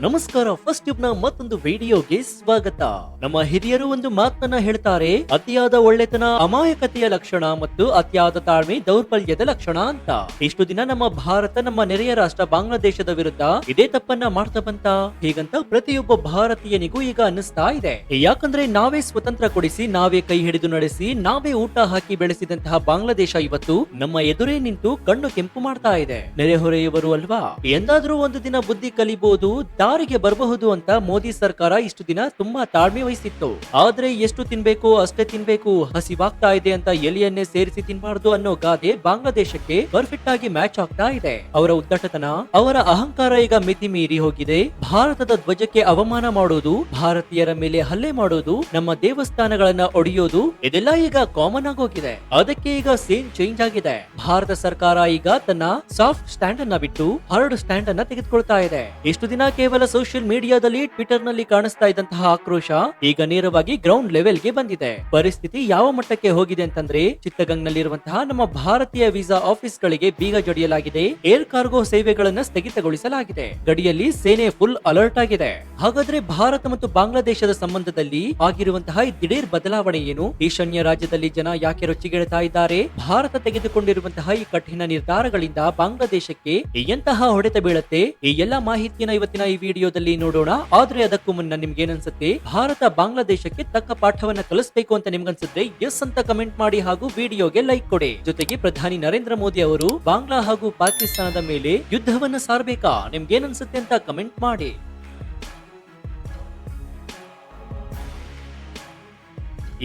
ನಮಸ್ಕಾರ. First tube ನ ಮತ್ತೊಂದು ವಿಡಿಯೋಗೆ ಸ್ವಾಗತ. ನಮ್ಮ ಹಿರಿಯರು ಒಂದು ಮಾತನ್ನ ಹೇಳ್ತಾರೆ, ಅತಿಯಾದ ಒಳ್ಳೆತನ ಅಮಾಯಕತೆಯ ಲಕ್ಷಣ ಮತ್ತು ಅತಿಯಾದ ತಾಳ್ಮೆ ದೌರ್ಬಲ್ಯದ ಲಕ್ಷಣ ಅಂತ. ಇಷ್ಟು ದಿನ ನಮ್ಮ ಭಾರತ ನಮ್ಮ ನೆರೆಯ ರಾಷ್ಟ್ರ ಬಾಂಗ್ಲಾದೇಶದ ವಿರುದ್ಧ ಇದೇ ತಪ್ಪನ್ನ ಮಾಡ್ತಾ ಬಂತ. ಹೀಗಂತ ಪ್ರತಿಯೊಬ್ಬ ಭಾರತೀಯನಿಗೂ ಈಗ ಅನ್ನಿಸ್ತಾ ಇದೆ. ಯಾಕಂದ್ರೆ ನಾವೇ ಸ್ವತಂತ್ರ ಕೊಡಿಸಿ, ನಾವೇ ಕೈ ಹಿಡಿದು ನಡೆಸಿ, ನಾವೇ ಊಟ ಹಾಕಿ ಬೆಳೆಸಿದಂತಹ ಬಾಂಗ್ಲಾದೇಶ ಇವತ್ತು ನಮ್ಮ ಎದುರೇ ನಿಂತು ಕಣ್ಣು ಕೆಂಪು ಮಾಡ್ತಾ ಇದೆ. ನೆರೆಹೊರೆಯವರು ಅಲ್ವಾ, ಎಂದಾದ್ರೂ ಒಂದು ದಿನ ಬುದ್ಧಿ ಕಲಿಬಹುದು, ದಾರಿಗೆ ಬರಬಹುದು ಅಂತ ಮೋದಿ ಸರ್ಕಾರ ಇಷ್ಟು ದಿನ ತುಂಬಾ ತಾಳ್ಮೆ ವಹಿಸಿತ್ತು. ಆದ್ರೆ ಎಷ್ಟು ತಿನ್ಬೇಕು ಅಷ್ಟೇ ತಿನ್ಬೇಕು, ಹಸಿವಾಗ್ತಾ ಇದೆ ಅಂತ ಎಲೆಯನ್ನೇ ಸೇರಿಸಿ ತಿನ್ಬಾರ್ದು ಅನ್ನೋ ಗಾದೆ ಬಾಂಗ್ಲಾದೇಶಕ್ಕೆ ಪರ್ಫೆಕ್ಟ್ ಆಗಿ ಮ್ಯಾಚ್ ಆಗ್ತಾ ಇದೆ. ಅವರ ಉದ್ದಟತನ, ಅವರ ಅಹಂಕಾರ ಈಗ ಮಿತಿ ಮೀರಿ ಹೋಗಿದೆ. ಭಾರತದ ಧ್ವಜಕ್ಕೆ ಅವಮಾನ ಮಾಡೋದು, ಭಾರತೀಯರ ಮೇಲೆ ಹಲ್ಲೆ ಮಾಡೋದು, ನಮ್ಮ ದೇವಸ್ಥಾನಗಳನ್ನ ಒಡೆಯೋದು, ಇದೆಲ್ಲ ಈಗ ಕಾಮನ್ ಆಗೋಗಿದೆ. ಅದಕ್ಕೆ ಈಗ ಸೀನ್ ಚೇಂಜ್ ಆಗಿದೆ. ಭಾರತ ಸರ್ಕಾರ ಈಗ ತನ್ನ ಸಾಫ್ಟ್ ಸ್ಟ್ಯಾಂಡ್ ಅನ್ನ ಬಿಟ್ಟು ಹಾರ್ಡ್ ಸ್ಟ್ಯಾಂಡ್ ಅನ್ನ ತೆಗೆದುಕೊಳ್ತಾ ಇದೆ. ಇಷ್ಟು ದಿನ ಕೇವಲ ಸೋಷಿಯಲ್ ಮೀಡಿಯಾದಲ್ಲಿ, ಟ್ವಿಟರ್ ನಲ್ಲಿ ಕಾಣಿಸ್ತಾ ಇದ್ದಂತಹ ಆಕ್ರೋಶ ಈಗ ನೇರವಾಗಿ ಗ್ರೌಂಡ್ ಲೆವೆಲ್ ಗೆ ಬಂದಿದೆ. ಪರಿಸ್ಥಿತಿ ಯಾವ ಮಟ್ಟಕ್ಕೆ ಹೋಗಿದೆ ಅಂತಂದ್ರೆ, ಚಿತ್ತಗಂಗ್ ನಲ್ಲಿರುವಂತಹ ನಮ್ಮ ಭಾರತೀಯ ವೀಸಾ ಆಫೀಸ್ ಗಳಿಗೆ ಬೀಗ ಜಡಿಯಲಾಗಿದೆ. ಏರ್ ಕಾರ್ಗೋ ಸೇವೆಗಳನ್ನ ಸ್ಥಗಿತಗೊಳಿಸಲಾಗಿದೆ. ಗಡಿಯಲ್ಲಿ ಸೇನೆ ಫುಲ್ ಅಲರ್ಟ್ ಆಗಿದೆ. ಹಾಗಾದ್ರೆ ಭಾರತ ಮತ್ತು ಬಾಂಗ್ಲಾದೇಶದ ಸಂಬಂಧದಲ್ಲಿ ಆಗಿರುವಂತಹ ಈ ದಿಢೀರ್ ಬದಲಾವಣೆ ಏನು? ಈಶಾನ್ಯ ರಾಜ್ಯದಲ್ಲಿ ಜನ ಯಾಕೆ ರೊಚ್ಚಿಗೆಳ್ತಾ ಇದ್ದಾರೆ? ಭಾರತ ತೆಗೆದುಕೊಂಡಿರುವಂತಹ ಈ ಕಠಿಣ ನಿರ್ಧಾರಗಳಿಂದ ಬಾಂಗ್ಲಾದೇಶಕ್ಕೆ ಎಂತಹ ಹೊಡೆತ ಬೀಳುತ್ತೆ? ಈ ಎಲ್ಲಾ ಮಾಹಿತಿಯನ್ನ ಇವತ್ತಿನ ಈ ವಿಡಿಯೋದಲ್ಲಿ ನೋಡೋಣ. ಆದ್ರೆ ಅದಕ್ಕೂ ಮುನ್ನ ನಿಮ್ಗೆ ಏನನ್ಸುತ್ತೆ? ಭಾರತ ಬಾಂಗ್ಲಾದೇಶಕ್ಕೆ ತಕ್ಕ ಪಾಠವನ್ನ ಕಲಿಸಬೇಕು ಅಂತ ನಿಮ್ಗನ್ಸಿದ್ರೆ ಎಸ್ ಅಂತ ಕಮೆಂಟ್ ಮಾಡಿ ಹಾಗೂ ವಿಡಿಯೋಗೆ ಲೈಕ್ ಕೊಡಿ. ಜೊತೆಗೆ ಪ್ರಧಾನಿ ನರೇಂದ್ರ ಮೋದಿ ಅವರು ಬಾಂಗ್ಲಾ ಹಾಗೂ ಪಾಕಿಸ್ತಾನದ ಮೇಲೆ ಯುದ್ಧವನ್ನ ಸಾರಬೇಕಾ? ನಿಮ್ಗೆ ಏನನ್ಸುತ್ತೆ ಅಂತ ಕಮೆಂಟ್ ಮಾಡಿ.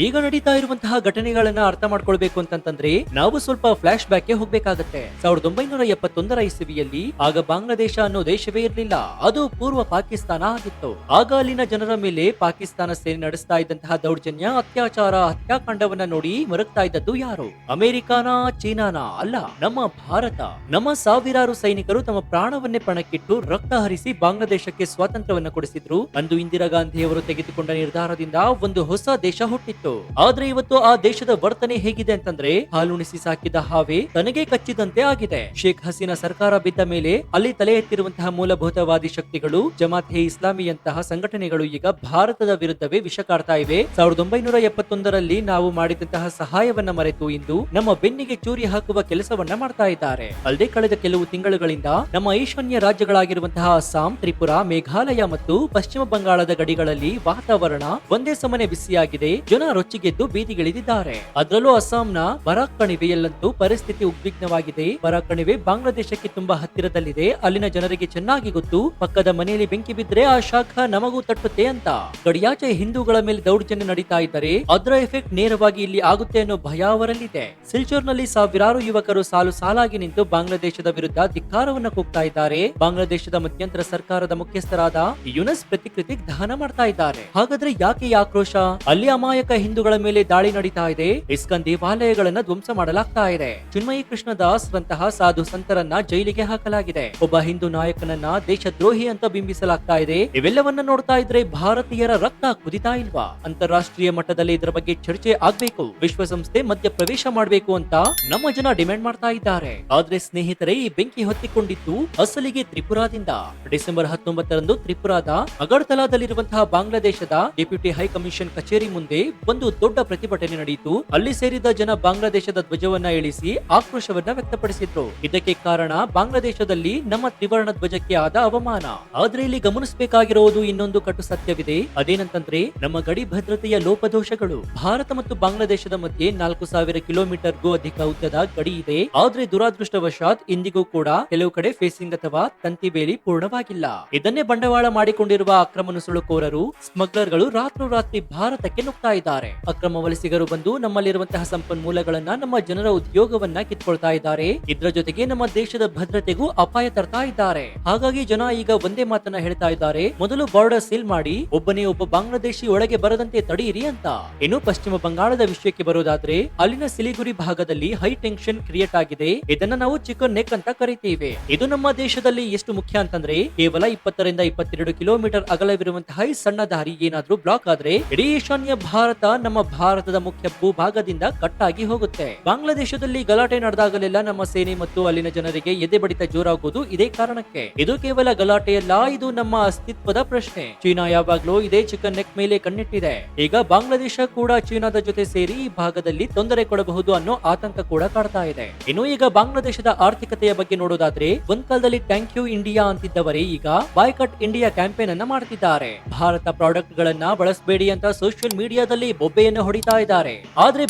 ಈಗ ನಡೀತಾ ಇರುವಂತಹ ಘಟನೆಗಳನ್ನ ಅರ್ಥ ಮಾಡ್ಕೊಳ್ಬೇಕು ಅಂತಂದ್ರೆ ನಾವು ಸ್ವಲ್ಪ ಫ್ಲಾಶ್ ಬ್ಯಾಕ್ ಗೆ ಹೋಗ್ಬೇಕಾಗತ್ತೆ. 1971 ಇಸವಿಯಲ್ಲಿ ಆಗ ಬಾಂಗ್ಲಾದೇಶ ಅನ್ನೋ ದೇಶವೇ ಇರಲಿಲ್ಲ, ಅದು ಪೂರ್ವ ಪಾಕಿಸ್ತಾನ ಆಗಿತ್ತು. ಆಗ ಅಲ್ಲಿನ ಜನರ ಮೇಲೆ ಪಾಕಿಸ್ತಾನ ಸೇನೆ ನಡೆಸ್ತಾ ಇದ್ದಂತಹ ದೌರ್ಜನ್ಯ, ಅತ್ಯಾಚಾರ, ಹತ್ಯಾಕಾಂಡವನ್ನ ನೋಡಿ ಮರಗ್ತಾ ಇದ್ದದ್ದು ಯಾರು? ಅಮೆರಿಕಾನ, ಚೀನಾನ? ಅಲ್ಲ, ನಮ್ಮ ಭಾರತ. ನಮ್ಮ ಸಾವಿರಾರು ಸೈನಿಕರು ತಮ್ಮ ಪ್ರಾಣವನ್ನೇ ಪಣಕ್ಕಿಟ್ಟು ರಕ್ತ ಹರಿಸಿ ಬಾಂಗ್ಲಾದೇಶಕ್ಕೆ ಸ್ವಾತಂತ್ರ್ಯವನ್ನ ಕೊಡಿಸಿದ್ರು. ಅಂದು ಇಂದಿರಾ ಗಾಂಧಿ ಅವರು ತೆಗೆದುಕೊಂಡ ನಿರ್ಧಾರದಿಂದ ಒಂದು ಹೊಸ ದೇಶ ಹುಟ್ಟಿತ್ತು. ಆದ್ರೆ ಇವತ್ತು ಆ ದೇಶದ ವರ್ತನೆ ಹೇಗಿದೆ ಅಂತಂದ್ರೆ, ಹಾಲುಣಿಸಿ ಸಾಕಿದ ಹಾವೇ ತನಗೆ ಕಚ್ಚಿದಂತೆ ಆಗಿದೆ. ಶೇಖ್ ಹಸೀನಾ ಸರ್ಕಾರ ಬಿದ್ದ ಮೇಲೆ ಅಲ್ಲಿ ತಲೆ ಎತ್ತಿರುವಂತಹ ಮೂಲಭೂತವಾದಿ ಶಕ್ತಿಗಳು, ಜಮಾತ್ ಹೇ ಇಸ್ಲಾಮಿಯಂತಹ ಸಂಘಟನೆಗಳು ಈಗ ಭಾರತದ ವಿರುದ್ಧವೇ ವಿಷ ಕಾಡ್ತಾ ಇವೆ. 1971ರಲ್ಲಿ ನಾವು ಮಾಡಿದಂತಹ ಸಹಾಯವನ್ನ ಮರೆತು ಇಂದು ನಮ್ಮ ಬೆನ್ನಿಗೆ ಚೂರಿ ಹಾಕುವ ಕೆಲಸವನ್ನ ಮಾಡ್ತಾ ಇದ್ದಾರೆ. ಅಲ್ಲದೆ ಕಳೆದ ಕೆಲವು ತಿಂಗಳುಗಳಿಂದ ನಮ್ಮ ಈಶಾನ್ಯ ರಾಜ್ಯಗಳಾಗಿರುವಂತಹ ಅಸ್ಸಾಂ, ತ್ರಿಪುರಾ, ಮೇಘಾಲಯ ಮತ್ತು ಪಶ್ಚಿಮ ಬಂಗಾಳದ ಗಡಿಗಳಲ್ಲಿ ವಾತಾವರಣ ಒಂದೇ ಸಮನೆ ಬಿಸಿಯಾಗಿದೆ. ಜನ ರೊಚ್ಚಿಗೆದ್ದು ಬೀದಿಗಿಳಿದಿದ್ದಾರೆ. ಅದರಲ್ಲೂ ಅಸ್ಸಾಂನ ಬರಾಕ್ ಕಣಿವೆಯಲ್ಲಂತೂ ಪರಿಸ್ಥಿತಿ ಉದ್ವಿಗ್ನವಾಗಿದೆ. ಬರಾಕ್ ಕಣಿವೆ ಬಾಂಗ್ಲಾದೇಶಕ್ಕೆ ತುಂಬಾ ಹತ್ತಿರದಲ್ಲಿದೆ. ಅಲ್ಲಿನ ಜನರಿಗೆ ಚೆನ್ನಾಗಿ ಗೊತ್ತು, ಪಕ್ಕದ ಮನೆಯಲ್ಲಿ ಬೆಂಕಿ ಬಿದ್ರೆ ಆ ಶಾಖ ನಮಗೂ ತಟ್ಟುತ್ತೆ ಅಂತ. ಗಡಿಯಾಚೆ ಹಿಂದೂಗಳ ಮೇಲೆ ದೌರ್ಜನ್ಯ ನಡೀತಾ ಇದ್ದರೆ ಅದರ ಎಫೆಕ್ಟ್ ನೇರವಾಗಿ ಇಲ್ಲಿ ಆಗುತ್ತೆ ಅನ್ನೋ ಭಯ ಅವರಲ್ಲಿದೆ. ಸಿಲ್ಚರ್ನಲ್ಲಿ ಸಾವಿರಾರು ಯುವಕರು ಸಾಲು ಸಾಲಾಗಿ ನಿಂತು ಬಾಂಗ್ಲಾದೇಶದ ವಿರುದ್ಧ ಧಿಕ್ಕಾರವನ್ನ ಕೂಗ್ತಾ ಇದ್ದಾರೆ. ಬಾಂಗ್ಲಾದೇಶದ ಮಧ್ಯಂತರ ಸರ್ಕಾರದ ಮುಖ್ಯಸ್ಥರಾದ ಯುನಸ್ ಪ್ರತಿಕೃತಿಗೆ ದಹನ ಮಾಡ್ತಾ ಇದ್ದಾರೆ. ಹಾಗಾದ್ರೆ ಯಾಕೆ ಈ ಆಕ್ರೋಶ? ಅಲ್ಲಿ ಅಮಾಯಕ ಹಿಂದೂಗಳ ಮೇಲೆ ದಾಳಿ ನಡೀತಾ ಇದೆ. ಇಸ್ಕಾನ್ ದೇವಾಲಯಗಳನ್ನ ಧ್ವಂಸ ಮಾಡಲಾಗ್ತಾ ಇದೆ. ಚಿನ್ಮಯಿ ಕೃಷ್ಣ ದಾಸ್ ರಂತಹ ಸಾಧು ಸಂತರನ್ನ ಜೈಲಿಗೆ ಹಾಕಲಾಗಿದೆ. ಒಬ್ಬ ಹಿಂದೂ ನಾಯಕನನ್ನ ದೇಶದ್ರೋಹಿ ಅಂತ ಬಿಂಬಿಸಲಾಗ್ತಾ ಇದೆ. ಇವೆಲ್ಲವನ್ನ ನೋಡ್ತಾ ಇದ್ರೆ ಭಾರತೀಯರ ರಕ್ತ ಕುದಿತಾ ಇಲ್ವಾ? ಅಂತಾರಾಷ್ಟ್ರೀಯ ಮಟ್ಟದಲ್ಲಿ ಇದರ ಬಗ್ಗೆ ಚರ್ಚೆ ಆಗ್ಬೇಕು, ವಿಶ್ವಸಂಸ್ಥೆ ಮಧ್ಯ ಪ್ರವೇಶ ಮಾಡಬೇಕು ಅಂತ ನಮ್ಮ ಜನ ಡಿಮ್ಯಾಂಡ್ ಮಾಡ್ತಾ ಇದ್ದಾರೆ. ಆದ್ರೆ ಸ್ನೇಹಿತರೆ, ಈ ಬೆಂಕಿ ಹೊತ್ತಿಕೊಂಡಿದ್ದು ಅಸಲಿಗೆ ತ್ರಿಪುರಾದಿಂದ. ಡಿಸೆಂಬರ್ 19ರಂದು ತ್ರಿಪುರಾದ ಅಗರ್ತಲಾದಲ್ಲಿರುವಂತಹ ಬಾಂಗ್ಲಾದೇಶದ ಡೆಪ್ಯೂಟಿ ಹೈ ಕಮಿಷನ್ ಕಚೇರಿ ಮುಂದೆ ಒಂದು ದೊಡ್ಡ ಪ್ರತಿಭಟನೆ ನಡೆಯಿತು. ಅಲ್ಲಿ ಸೇರಿದ ಜನ ಬಾಂಗ್ಲಾದೇಶದ ಧ್ವಜವನ್ನ ಇಳಿಸಿ ಆಕ್ರೋಶವನ್ನ ವ್ಯಕ್ತಪಡಿಸಿದ್ರು. ಇದಕ್ಕೆ ಕಾರಣ ಬಾಂಗ್ಲಾದೇಶದಲ್ಲಿ ನಮ್ಮ ತ್ರಿವರ್ಣ ಧ್ವಜಕ್ಕೆ ಆದ ಅವಮಾನ. ಆದ್ರೆ ಇಲ್ಲಿ ಗಮನಿಸಬೇಕಾಗಿರುವುದು ಇನ್ನೊಂದು ಕಟು ಸತ್ಯವಿದೆ. ಅದೇನಂತಂದ್ರೆ, ನಮ್ಮ ಗಡಿ ಭದ್ರತೆಯ ಲೋಪದೋಷಗಳು. ಭಾರತ ಮತ್ತು ಬಾಂಗ್ಲಾದೇಶದ ಮಧ್ಯೆ 4000 ಕಿಲೋಮೀಟರ್ಗೂ ಅಧಿಕ ಉದ್ದದ ಗಡಿ ಇದೆ. ಆದ್ರೆ ದುರಾದೃಷ್ಟವಶಾತ್ ಇಂದಿಗೂ ಕೂಡ ಕೆಲವು ಕಡೆ ಫೇಸಿಂಗ್ ಅಥವಾ ತಂತಿ ಬೇಲಿ ಪೂರ್ಣವಾಗಿಲ್ಲ. ಇದನ್ನೇ ಬಂಡವಾಳ ಮಾಡಿಕೊಂಡಿರುವ ಅಕ್ರಮ ನುಸುಳುಕೋರರು, ಸ್ಮಗ್ಲರ್ಗಳು ರಾತ್ರೋರಾತ್ರಿ ಭಾರತಕ್ಕೆ ನುಗ್ತಾ ಇದ್ದಾರೆ. ಅಕ್ರಮ ವಲಸಿಗರು ಬಂದು ನಮ್ಮಲ್ಲಿರುವಂತಹ ಸಂಪನ್ಮೂಲಗಳನ್ನ, ನಮ್ಮ ಜನರ ಉದ್ಯೋಗವನ್ನ ಕಿತ್ಕೊಳ್ತಾ ಇದ್ದಾರೆ. ಇದರ ಜೊತೆಗೆ ನಮ್ಮ ದೇಶದ ಭದ್ರತೆಗೂ ಅಪಾಯ ತರ್ತಾ ಇದ್ದಾರೆ. ಹಾಗಾಗಿ ಜನ ಈಗ ಒಂದೇ ಮಾತನ್ನ ಹೇಳ್ತಾ ಇದ್ದಾರೆ, ಮೊದಲು ಬಾರ್ಡರ್ ಸೀಲ್ ಮಾಡಿ, ಒಬ್ಬನೇ ಒಬ್ಬ ಬಾಂಗ್ಲಾದೇಶಿ ಒಳಗೆ ಬರದಂತೆ ತಡೆಯಿರಿ ಅಂತ. ಇನ್ನು ಪಶ್ಚಿಮ ಬಂಗಾಳದ ವಿಷಯಕ್ಕೆ ಬರೋದಾದ್ರೆ, ಅಲ್ಲಿನ ಸಿಲಿಗುರಿ ಭಾಗದಲ್ಲಿ ಹೈ ಟೆನ್ಷನ್ ಕ್ರಿಯೇಟ್ ಆಗಿದೆ. ಇದನ್ನ ನಾವು ಚಿಕನ್ ನೆಕ್ ಅಂತ ಕರಿತೀವಿ. ಇದು ನಮ್ಮ ದೇಶದಲ್ಲಿ ಎಷ್ಟು ಮುಖ್ಯ ಅಂತಂದ್ರೆ, ಕೇವಲ 20 ರಿಂದ 22 ಕಿಲೋಮೀಟರ್ ಅಗಲವಿರುವಂತಹ ಈ ಸಣ್ಣ ದಾರಿ ಏನಾದ್ರೂ ಬ್ಲಾಕ್ ಆದ್ರೆ ಇಡೀ ಈಶಾನ್ಯ ಭಾರತ ನಮ್ಮ ಭಾರತದ ಮುಖ್ಯ ಭೂಭಾಗದಿಂದ ಕಟ್ ಆಗಿ ಹೋಗುತ್ತೆ. ಬಾಂಗ್ಲಾದೇಶದಲ್ಲಿ ಗಲಾಟೆ ನಡೆದಾಗಲೆಲ್ಲ ನಮ್ಮ ಸೇನೆ ಮತ್ತು ಅಲ್ಲಿನ ಜನರಿಗೆ ಎದೆ ಬಡಿತ ಜೋರಾಗುವುದು ಇದೇ ಕಾರಣಕ್ಕೆ. ಇದು ಕೇವಲ ಗಲಾಟೆಯಲ್ಲ, ಇದು ನಮ್ಮ ಅಸ್ತಿತ್ವದ ಪ್ರಶ್ನೆ. ಚೀನಾ ಯಾವಾಗ್ಲೂ ಇದೇ ಚಿಕನ್ ನೆಕ್ ಮೇಲೆ ಕಣ್ಣಿಟ್ಟಿದೆ. ಈಗ ಬಾಂಗ್ಲಾದೇಶ ಕೂಡ ಚೀನಾದ ಜೊತೆ ಸೇರಿ ಈ ಭಾಗದಲ್ಲಿ ತೊಂದರೆ ಕೊಡಬಹುದು ಅನ್ನೋ ಆತಂಕ ಕೂಡ ಕಾಡ್ತಾ ಇದೆ. ಇನ್ನು ಈಗ ಬಾಂಗ್ಲಾದೇಶದ ಆರ್ಥಿಕತೆಯ ಬಗ್ಗೆ ನೋಡೋದಾದ್ರೆ, ಒಂದ್ ಕಾಲದಲ್ಲಿ ಥ್ಯಾಂಕ್ ಯು ಇಂಡಿಯಾ ಅಂತಿದ್ದವರೇ ಈಗ ಬಾಯ್ ಕಟ್ ಇಂಡಿಯಾ ಕ್ಯಾಂಪೇನ್ ಅನ್ನ ಮಾಡ್ತಿದ್ದಾರೆ. ಭಾರತ ಪ್ರಾಡಕ್ಟ್ ಗಳನ್ನ ಬಳಸಬೇಡಿ ಅಂತ ಸೋಷಿಯಲ್ ಮೀಡಿಯಾದಲ್ಲಿ ಬೊಬ್ಬೆಯನ್ನು ಹೊಡಿತಾ ಇದ್ದಾರೆ. ಆದ್ರೆ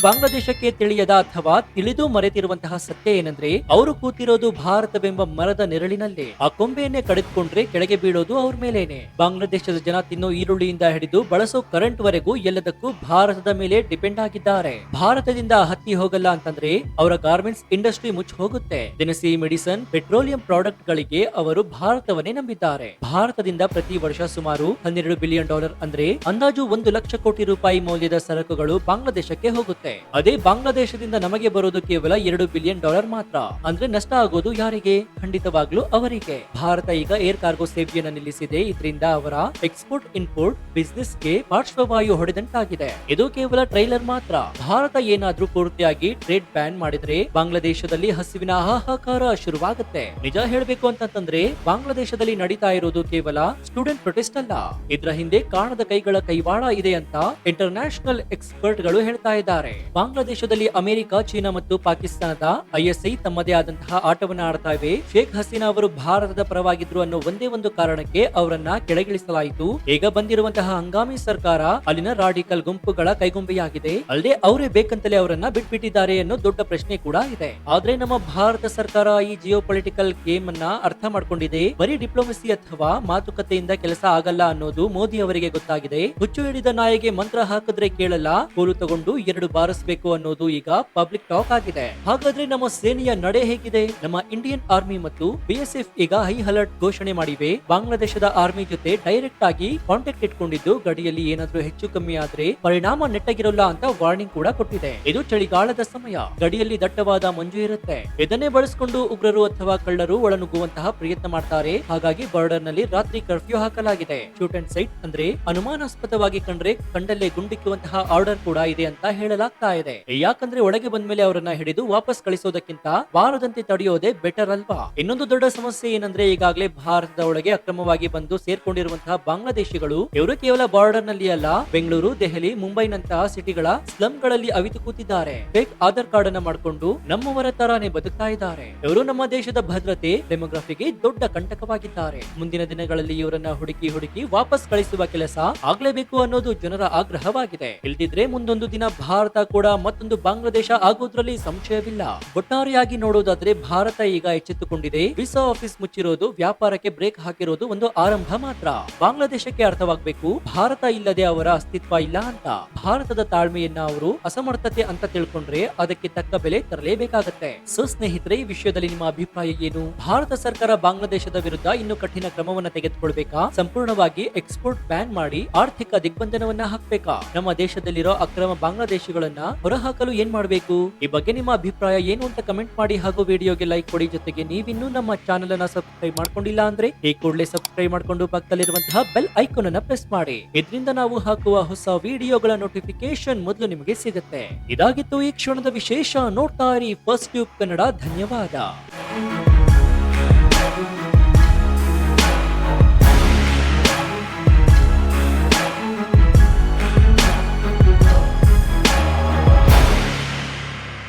ಬಾಂಗ್ಲಾದೇಶಕ್ಕೆ ತಿಳಿಯದ ಅಥವಾ ತಿಳಿದು ಮರೆತಿರುವಂತಹ ಸತ್ಯ ಏನಂದ್ರೆ, ಅವರು ಕೂತಿರೋದು ಭಾರತವೆಂಬ ಮರದ ನೆರಳಿನಲ್ಲಿ. ಆ ಕೊಂಬೆಯನ್ನೇ ಕಡಿದುಕೊಂಡ್ರೆ ಕೆಳಗೆ ಬೀಳೋದು ಅವ್ರ ಮೇಲೇನೆ. ಬಾಂಗ್ಲಾದೇಶದ ಜನ ತಿನ್ನೋ ಈರುಳ್ಳಿಯಿಂದ ಹಿಡಿದು ಬಳಸೋ ಕರೆಂಟ್ ವರೆಗೂ ಎಲ್ಲದಕ್ಕೂ ಭಾರತದ ಮೇಲೆ ಡಿಪೆಂಡ್ ಆಗಿದ್ದಾರೆ. ಭಾರತದಿಂದ ಹತ್ತಿ ಹೋಗಲ್ಲ ಅಂತಂದ್ರೆ ಅವರ ಗಾರ್ಮೆಂಟ್ಸ್ ಇಂಡಸ್ಟ್ರಿ ಮುಚ್ಚಿ ಹೋಗುತ್ತೆ. ದಿನಸಿ, ಮೆಡಿಸನ್, ಪೆಟ್ರೋಲಿಯಂ ಪ್ರಾಡಕ್ಟ್ ಗಳಿಗೆ ಅವರು ಭಾರತವನ್ನೇ ನಂಬಿದ್ದಾರೆ. ಭಾರತದಿಂದ ಪ್ರತಿ ವರ್ಷ ಸುಮಾರು $12 ಬಿಲಿಯನ್ ಅಂದ್ರೆ ಅಂದಾಜು 1 ಲಕ್ಷ ಕೋಟಿ ರೂಪಾಯಿ ಮೌಲ್ಯದ ಸರಕುಗಳು ಬಾಂಗ್ಲಾದೇಶಕ್ಕೆ ಹೋಗುತ್ತೆ. ಅದೇ ಬಾಂಗ್ಲಾದೇಶದಿಂದ ನಮಗೆ ಬರೋದು ಕೇವಲ $2 ಬಿಲಿಯನ್ ಮಾತ್ರ. ಅಂದ್ರೆ ನಷ್ಟ ಆಗೋದು ಯಾರಿಗೆ? ಖಂಡಿತವಾಗ್ಲೂ ಅವರಿಗೆ. ಭಾರತ ಈಗ ಏರ್ ಕಾರ್ಗೋ ಸೇವೆಯನ್ನು ನಿಲ್ಲಿಸಿದೆ. ಇದರಿಂದ ಅವರ ಎಕ್ಸ್ಪೋರ್ಟ್ ಇಂಪೋರ್ಟ್ ಬಿಸಿನೆಸ್ ಗೆ ಪಾರ್ಶ್ವವಾಯು ಹೊಡೆದಂತಾಗಿದೆ. ಇದು ಕೇವಲ ಟ್ರೈಲರ್ ಮಾತ್ರ. ಭಾರತ ಏನಾದ್ರೂ ಪೂರ್ತಿಯಾಗಿ ಟ್ರೇಡ್ ಬ್ಯಾನ್ ಮಾಡಿದ್ರೆ ಬಾಂಗ್ಲಾದೇಶದಲ್ಲಿ ಹಸಿವಿನ ಹಾಹಾಕಾರ ಶುರುವಾಗುತ್ತೆ. ನಿಜ ಹೇಳ್ಬೇಕು ಅಂತಂದ್ರೆ ಬಾಂಗ್ಲಾದೇಶದಲ್ಲಿ ನಡೀತಾ ಇರೋದು ಕೇವಲ ಸ್ಟೂಡೆಂಟ್ ಪ್ರೊಟೆಸ್ಟ್ ಅಲ್ಲ, ಇದ್ರ ಹಿಂದೆ ಕಾಣದ ಕೈಗಳ ಕೈವಾಡ ಇದೆ ಅಂತ ಇಂಟರ್ನ್ಯಾಷನಲ್ ಎಕ್ಸ್ಪರ್ಟ್ ಗಳು ಹೇಳ್ತಾ ಇದ್ದಾರೆ. ಬಾಂಗ್ಲಾದೇಶದಲ್ಲಿ ಅಮೆರಿಕ, ಚೀನಾ ಮತ್ತು ಪಾಕಿಸ್ತಾನದ ISI ತಮ್ಮದೇ ಆದಂತಹ ಆಟವನ್ನ ಆಡ್ತಾ ಇವೆ. ಶೇಖ್ ಹಸೀನಾ ಅವರು ಭಾರತದ ಪರವಾಗಿದ್ರು ಅನ್ನೋ ಒಂದೇ ಒಂದು ಕಾರಣಕ್ಕೆ ಅವರನ್ನ ಕೆಳಗಿಳಿಸಲಾಯಿತು. ಈಗ ಬಂದಿರುವಂತಹ ಹಂಗಾಮಿ ಸರ್ಕಾರ ಅಲ್ಲಿನ ರಾಡಿಕಲ್ ಗುಂಪುಗಳ ಕೈಗೊಂಬೆಯಾಗಿದೆ. ಅಲ್ಲದೆ ಅವರೇ ಬೇಕಂತಲೇ ಅವರನ್ನ ಬಿಟ್ಬಿಟ್ಟಿದ್ದಾರೆ ಅನ್ನೋ ದೊಡ್ಡ ಪ್ರಶ್ನೆ ಕೂಡ ಇದೆ. ಆದ್ರೆ ನಮ್ಮ ಭಾರತ ಸರ್ಕಾರ ಈ ಜಿಯೋ ಪೊಲಿಟಿಕಲ್ ಗೇಮ್ ಅನ್ನ ಅರ್ಥ ಮಾಡ್ಕೊಂಡಿದೆ. ಬರೀ ಡಿಪ್ಲೊಮಸಿ ಅಥವಾ ಮಾತುಕತೆಯಿಂದ ಕೆಲಸ ಆಗಲ್ಲ ಅನ್ನೋದು ಮೋದಿ ಅವರಿಗೆ ಗೊತ್ತಾಗಿದೆ. ಹುಚ್ಚು ಹಿಡಿದ ನಾಯಿಗೆ ಮಂತ್ರ ಹಾಕಿದ್ರೆ ಕೇಳಲ್ಲ, ಕೋಲು ತಗೊಂಡು 2 ಬಾರಿಸಬೇಕು ಅನ್ನೋದು ಈಗ ಪಬ್ಲಿಕ್ ಟಾಕ್ ಆಗಿದೆ. ಹಾಗಾದ್ರೆ ನಮ್ಮ ಸೇನೆಯ ನಡೆ ಹೇಗಿದೆ? ನಮ್ಮ ಇಂಡಿಯನ್ ಆರ್ಮಿ ಮತ್ತು BSF ಈಗ ಹೈ ಅಲರ್ಟ್ ಘೋಷಣೆ ಮಾಡಿವೆ. ಬಾಂಗ್ಲಾದೇಶದ ಆರ್ಮಿ ಜೊತೆ ಡೈರೆಕ್ಟ್ ಆಗಿ ಕಾಂಟ್ಯಾಕ್ಟ್ ಇಟ್ಕೊಂಡಿದ್ದು ಗಡಿಯಲ್ಲಿ ಏನಾದ್ರೂ ಹೆಚ್ಚು ಕಮ್ಮಿ ಆದ್ರೆ ಪರಿಣಾಮ ನೆಟ್ಟಗಿರೋಲ್ಲ ಅಂತ ವಾರ್ನಿಂಗ್ ಕೂಡ ಕೊಟ್ಟಿದೆ. ಇದು ಚಳಿಗಾಲದ ಸಮಯ, ಗಡಿಯಲ್ಲಿ ದಟ್ಟವಾದ ಮಂಜು ಇರುತ್ತೆ. ಇದನ್ನೇ ಬಳಸಿಕೊಂಡು ಉಗ್ರರು ಅಥವಾ ಕಳ್ಳರು ಒಳನುಗ್ಗುವಂತಹ ಪ್ರಯತ್ನ ಮಾಡ್ತಾರೆ. ಹಾಗಾಗಿ ಬಾರ್ಡರ್ ನಲ್ಲಿ ರಾತ್ರಿ ಕರ್ಫ್ಯೂ ಹಾಕಲಾಗಿದೆ. ಶೂಟ್ ಅಂಡ್ ಸೈಟ್ ಅಂದ್ರೆ ಅನುಮಾನಾಸ್ಪದವಾಗಿ ಕಂಡ್ರೆ ಕಂಡಲ್ಲೇ ಗುಂಡಿಕ್ಕುವಂತಹ ಆರ್ಡರ್ ಕೂಡ ಇದೆ ಅಂತ ಹೇಳಲಾಗ್ತಾ ಇದೆ. ಯಾಕಂದ್ರೆ ಒಳಗೆ ಬಂದ್ಮೇಲೆ ಅವರನ್ನ ಹಿಡಿದು ವಾಪಸ್ ಕಳಿಸೋದಕ್ಕಿಂತ ಬಾರದಂತೆ ತಡೆಯೋದೇ ಬೆಟರ್ ಅಲ್ವಾ? ಇನ್ನೊಂದು ದೊಡ್ಡ ಸಮಸ್ಯೆ ಏನಂದ್ರೆ, ಈಗಾಗಲೇ ಭಾರತದ ಒಳಗೆ ಅಕ್ರಮವಾಗಿ ಬಂದು ಸೇರ್ಕೊಂಡಿರುವಂತಹ ಬಾಂಗ್ಲಾದೇಶಿಗಳು ಇವರು ಕೇವಲ ಬಾರ್ಡರ್ ನಲ್ಲಿ ಅಲ್ಲ, ಬೆಂಗಳೂರು, ದೆಹಲಿ, ಮುಂಬೈನಂತಹ ಸಿಟಿಗಳ ಸ್ಲಮ್ ಗಳಲ್ಲಿ ಅವಿತು ಕೂತಿದ್ದಾರೆ. ಫೇಕ್ ಆಧಾರ್ ಕಾರ್ಡ್ ಅನ್ನ ಮಾಡಿಕೊಂಡು ನಮ್ಮವರ ತರಾನೇ ಬದುಕ್ತಾ ಇದ್ದಾರೆ. ಇವರು ನಮ್ಮ ದೇಶದ ಭದ್ರತೆ, ಡೆಮೋಗ್ರಫಿಗೆ ದೊಡ್ಡ ಕಂಟಕವಾಗಿದ್ದಾರೆ. ಮುಂದಿನ ದಿನಗಳಲ್ಲಿ ಇವರನ್ನ ಹುಡುಕಿ ವಾಪಸ್ ಕಳಿಸುವ ಕೆಲಸ ಆಗ್ಲೇಬೇಕು ಅನ್ನೋದು ಜನರ ಆಗ್ರಹವಾಗಿದೆ. ಇಲ್ದಿದ್ರೆ ಮುಂದೊಂದು ದಿನ ಭಾರತ ಕೂಡ ಮತ್ತೊಂದು ಬಾಂಗ್ಲಾದೇಶ ಆಗೋದ್ರಲ್ಲಿ ಸಂಶಯವಿಲ್ಲ. ಒಟ್ಟಾರೆಯಾಗಿ ನೋಡೋದಾದ್ರೆ ಭಾರತ ಈಗ ಎಚ್ಚೆತ್ತುಕೊಂಡಿದೆ. ವಿಸಾ ಆಫೀಸ್ ಮುಚ್ಚಿರೋದು, ವ್ಯಾಪಾರಕ್ಕೆ ಬ್ರೇಕ್ ಹಾಕಿರೋದು ಒಂದು ಆರಂಭ ಮಾತ್ರ. ಬಾಂಗ್ಲಾದೇಶಕ್ಕೆ ಅರ್ಥವಾಗಬೇಕು, ಭಾರತ ಇಲ್ಲದೆ ಅವರ ಅಸ್ತಿತ್ವ ಇಲ್ಲ ಅಂತ. ಭಾರತದ ತಾಳ್ಮೆಯನ್ನ ಅವರು ಅಸಮರ್ಥತೆ ಅಂತ ತಿಳ್ಕೊಂಡ್ರೆ ಅದಕ್ಕೆ ತಕ್ಕ ಬೆಲೆ ತರಲೇಬೇಕಾಗತ್ತೆ. ಸೊ ಸ್ನೇಹಿತರೆ, ಈ ವಿಷಯದಲ್ಲಿ ನಿಮ್ಮ ಅಭಿಪ್ರಾಯ ಏನು? ಭಾರತ ಸರ್ಕಾರ ಬಾಂಗ್ಲಾದೇಶದ ವಿರುದ್ಧ ಇನ್ನು ಕಠಿಣ ಕ್ರಮವನ್ನ ತೆಗೆದುಕೊಳ್ಬೇಕಾ? ಸಂಪೂರ್ಣವಾಗಿ ಎಕ್ಸ್ಪೋರ್ಟ್ ಬ್ಯಾನ್ ಮಾಡಿ ಆರ್ಥಿಕ ದಿಗ್ಬಂಧನವನ್ನ ಹಾಕ್ಬೇಕಾ? ನಮ್ಮ ದೇಶದಲ್ಲಿರೋ ಅಕ್ರಮ ಬಾಂಗ್ಲಾದೇಶಿಗಳನ್ನ ಹೊರಹಾಕಲು ಏನ್ ಮಾಡಬೇಕು? ಈ ಬಗ್ಗೆ ನಿಮ್ಮ ಅಭಿಪ್ರಾಯ ಏನು ಅಂತ ಕಮೆಂಟ್ ಮಾಡಿ ಹಾಗೂ ವಿಡಿಯೋಗೆ ಲೈಕ್ ಕೊಡಿ. ಜೊತೆಗೆ ನೀವಿನ್ನೂ ನಮ್ಮ ಚಾನೆಲ್ ಅನ್ನ ಸಬ್ಸ್ಕ್ರೈಬ್ ಮಾಡ್ಕೊಂಡಿಲ್ಲ ಅಂದ್ರೆ ಈ ಕೂಡಲೇ ಸಬ್ಸ್ಕ್ರೈಬ್ ಮಾಡ್ಕೊಂಡು ಪಕ್ಕದಲ್ಲಿರುವಂತಹ ಬೆಲ್ ಐಕಾನ್ ಅನ್ನ ಪ್ರೆಸ್ ಮಾಡಿ. ಇದರಿಂದ ನಾವು ಹಾಕುವ ಹೊಸ ವಿಡಿಯೋಗಳ ನೋಟಿಫಿಕೇಶನ್ ಮೊದಲು ನಿಮಗೆ ಸಿಗುತ್ತೆ. ಇದಾಗಿತ್ತು ಈ ಕ್ಷಣದ ವಿಶೇಷ. ನೋಡ್ತಾ ಇರಿ ಫಸ್ಟ್ ಟ್ಯೂಬ್ ಕನ್ನಡ. ಧನ್ಯವಾದ.